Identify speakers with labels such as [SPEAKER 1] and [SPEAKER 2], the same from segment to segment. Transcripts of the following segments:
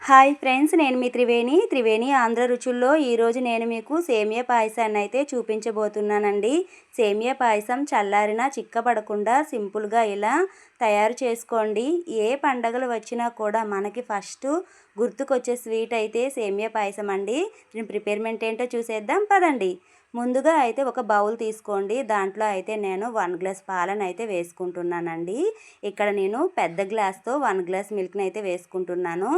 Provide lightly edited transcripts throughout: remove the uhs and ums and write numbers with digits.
[SPEAKER 1] Hi friends, నేను మీ త్రివేణి ఆంధ్ర రుచుల్లో ఈరోజు నేను మీకు సేమియా పాయసాన్ని అయితే చూపించబోతున్నానండి. సేమియా పాయసం చల్లారినా చిక్కపడకుండా సింపుల్గా ఇలా తయారు చేసుకోండి. ఏ పండగలు వచ్చినా కూడా మనకి ఫస్ట్ గుర్తుకొచ్చే స్వీట్ అయితే సేమియా పాయసం అండి. దీని ప్రిపేర్మెంట్ ఏంటో చూసేద్దాం పదండి. ముందుగా అయితే ఒక బౌల్ తీసుకోండి. దాంట్లో అయితే నేను 1 గ్లాస్ పాలను అయితే వేసుకుంటున్నానండి. ఇక్కడ నేను పెద్ద గ్లాస్తో 1 గ్లాస్ మిల్క్ని అయితే వేసుకుంటున్నాను.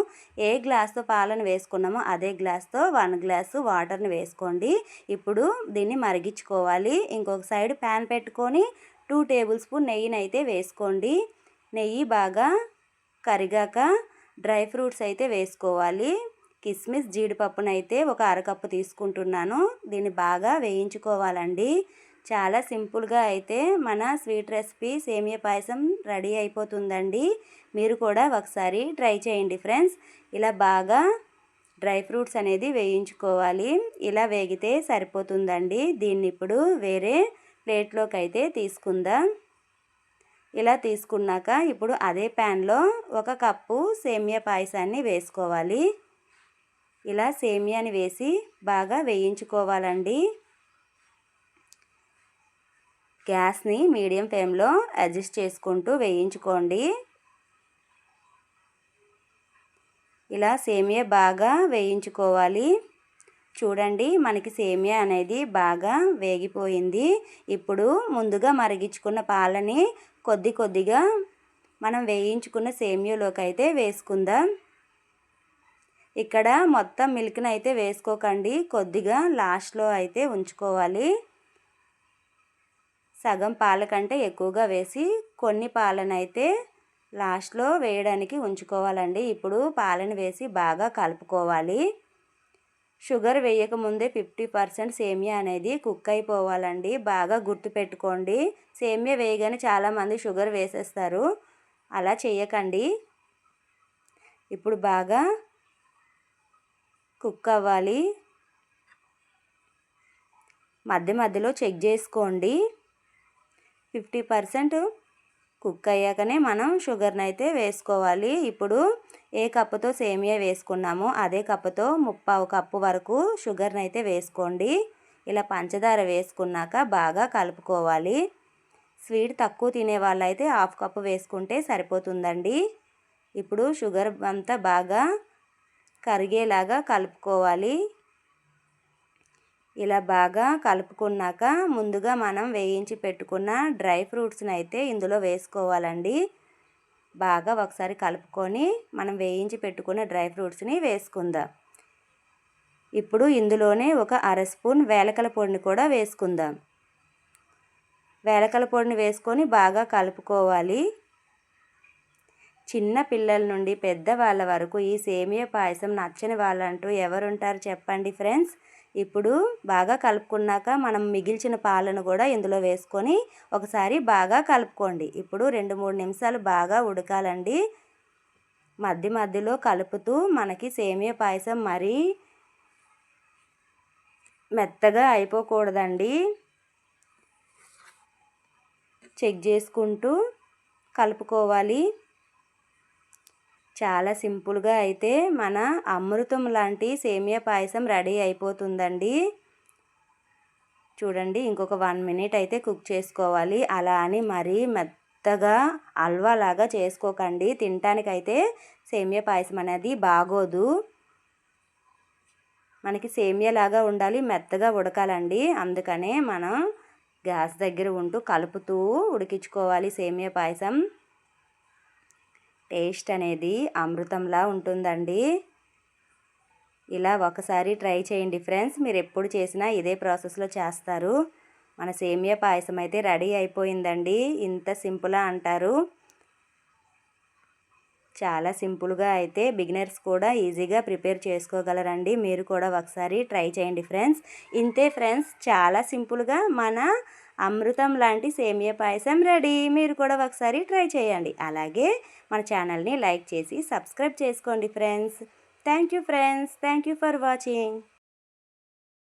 [SPEAKER 1] ఏ గ్లాస్తో పాలను వేసుకున్నామో అదే గ్లాస్తో 1 గ్లాసు వాటర్ని వేసుకోండి. ఇప్పుడు దీన్ని మరిగించుకోవాలి. ఇంకొక సైడ్ ప్యాన్ పెట్టుకొని 2 టేబుల్ స్పూన్ నెయ్యిని అయితే వేసుకోండి. నెయ్యి బాగా కరిగాక డ్రై ఫ్రూట్స్ అయితే వేసుకోవాలి. కిస్మిస్ జీడిపప్పునైతే ఒక అరకప్పు తీసుకుంటున్నాను. దీన్ని బాగా వేయించుకోవాలండి. చాలా సింపుల్గా అయితే మన స్వీట్ రెసిపీ సేమియా పాయసం రెడీ అయిపోతుందండి. మీరు కూడా ఒకసారి ట్రై చేయండి ఫ్రెండ్స్. ఇలా బాగా డ్రై ఫ్రూట్స్ అనేది వేయించుకోవాలి. ఇలా వేగితే సరిపోతుందండి. దీన్ని ఇప్పుడు వేరే ప్లేట్లోకి అయితే తీసుకుందాం. ఇలా తీసుకున్నాక ఇప్పుడు అదే ప్యాన్లో 1 కప్పు సేమియా పాయసాన్ని వేసుకోవాలి. ఇలా సేమియాని వేసి బాగా వేయించుకోవాలండి. గ్యాస్ని మీడియం ఫ్లేమ్లో అడ్జస్ట్ చేసుకుంటూ వేయించుకోండి. ఇలా సేమియా బాగా వేయించుకోవాలి. చూడండి, మనకి సేమియా అనేది బాగా వేగిపోయింది. ఇప్పుడు ముందుగా మరిగించుకున్న పాలని కొద్దిగా మనం వేయించుకున్న సేమియాలోకి అయితే వేసుకుందాం. ఇక్కడ మొత్తం మిల్క్ని అయితే వేసుకోకండి, కొద్దిగా లాస్ట్లో అయితే ఉంచుకోవాలి. సగం పాల కంటే ఎక్కువగా వేసి కొన్ని పాలనైతే లాస్ట్లో వేయడానికి ఉంచుకోవాలండి. ఇప్పుడు పాలను వేసి బాగా కలుపుకోవాలి. షుగర్ వేయకముందే 50% సేమియా అనేది కుక్ అయిపోవాలండి. బాగా గుర్తుపెట్టుకోండి. సేమియా వేయగానే చాలామంది షుగర్ వేసేస్తారు, అలా చేయకండి. ఇప్పుడు బాగా కుక్ అవ్వాలి. మధ్యలో చెక్ చేసుకోండి. 50% కుక్ అయ్యాకనే మనం షుగర్ని అయితే వేసుకోవాలి. ఇప్పుడు ఏ కప్పుతో సేమియా వేసుకున్నామో అదే కప్పుతో 3/4 కప్పు వరకు షుగర్ని అయితే వేసుకోండి. ఇలా పంచదార వేసుకున్నాక బాగా కలుపుకోవాలి. స్వీట్ తక్కువ తినే వాళ్ళైతే 1/2 కప్పు వేసుకుంటే సరిపోతుందండి. ఇప్పుడు షుగర్ అంతా బాగా కరిగేలాగా కలుపుకోవాలి. ఇలా బాగా కలుపుకున్నాక ముందుగా మనం వేయించి పెట్టుకున్న డ్రై ఫ్రూట్స్ని అయితే ఇందులో వేసుకోవాలండి. బాగా ఒకసారి కలుపుకొని మనం వేయించి పెట్టుకున్న డ్రై ఫ్రూట్స్ని వేసుకుందాం. ఇప్పుడు ఇందులోనే ఒక 1/2 స్పూన్ వేలకల పొడిని కూడా వేసుకుందాం. వేలకల పొడిని వేసుకొని బాగా కలుపుకోవాలి. చిన్న పిల్లల నుండి పెద్దవాళ్ళ వరకు ఈ సేమియా పాయసం నచ్చని వాళ్ళంటూ ఎవరుంటారు చెప్పండి ఫ్రెండ్స్. ఇప్పుడు బాగా కలుపుకున్నాక మనం మిగిల్చిన పాలను కూడా ఇందులో వేసుకొని ఒకసారి బాగా కలుపుకోండి. ఇప్పుడు 2-3 నిమిషాలు బాగా ఉడకాలండి. మధ్యలో కలుపుతూ మనకి సేమియా పాయసం మరీ మెత్తగా అయిపోకూడదండి. చెక్ చేసుకుంటూ కలుపుకోవాలి. చాలా సింపుల్గా అయితే మన అమృతం లాంటి సేమియా పాయసం రెడీ అయిపోతుందండి. చూడండి, ఇంకొక 1 మినిట్ అయితే కుక్ చేసుకోవాలి. అలా అని మరీ మెత్తగా హల్వా లాగా చేసుకోకండి. తినటానికైతే సేమియా పాయసం అనేది బాగోదు. మనకి సేమియా లాగా ఉండాలి, మెత్తగా ఉడకాలండి. అందుకనే మనం గ్యాస్ దగ్గర ఉంటూ కలుపుతూ ఉడికించుకోవాలి. సేమియా పాయసం టేస్ట్ అనేది అమృతంలా ఉంటుందండి. ఇలా ఒకసారి ట్రై చేయండి ఫ్రెండ్స్. మీరు ఎప్పుడు చేసినా ఇదే ప్రాసెస్లో చేస్తారు. మన సేమియా పాయసం అయితే రెడీ అయిపోయిందండి. ఇంత సింపులా అంటారు. చాలా సింపుల్గా అయితే బిగినర్స్ కూడా ఈజీగా ప్రిపేర్ చేసుకోగలరండి. మీరు కూడా ఒకసారి ట్రై చేయండి ఫ్రెండ్స్. ఇంతే ఫ్రెండ్స్, చాలా సింపుల్గా మన అమృతం లాంటి సేమియా పాయసం రెడీ. మీరు కూడా ఒకసారి ట్రై చేయండి. అలాగే మన ఛానల్ని లైక్ చేసి సబ్స్క్రైబ్ చేసుకోండి friends. Thank you friends. Thank you for watching.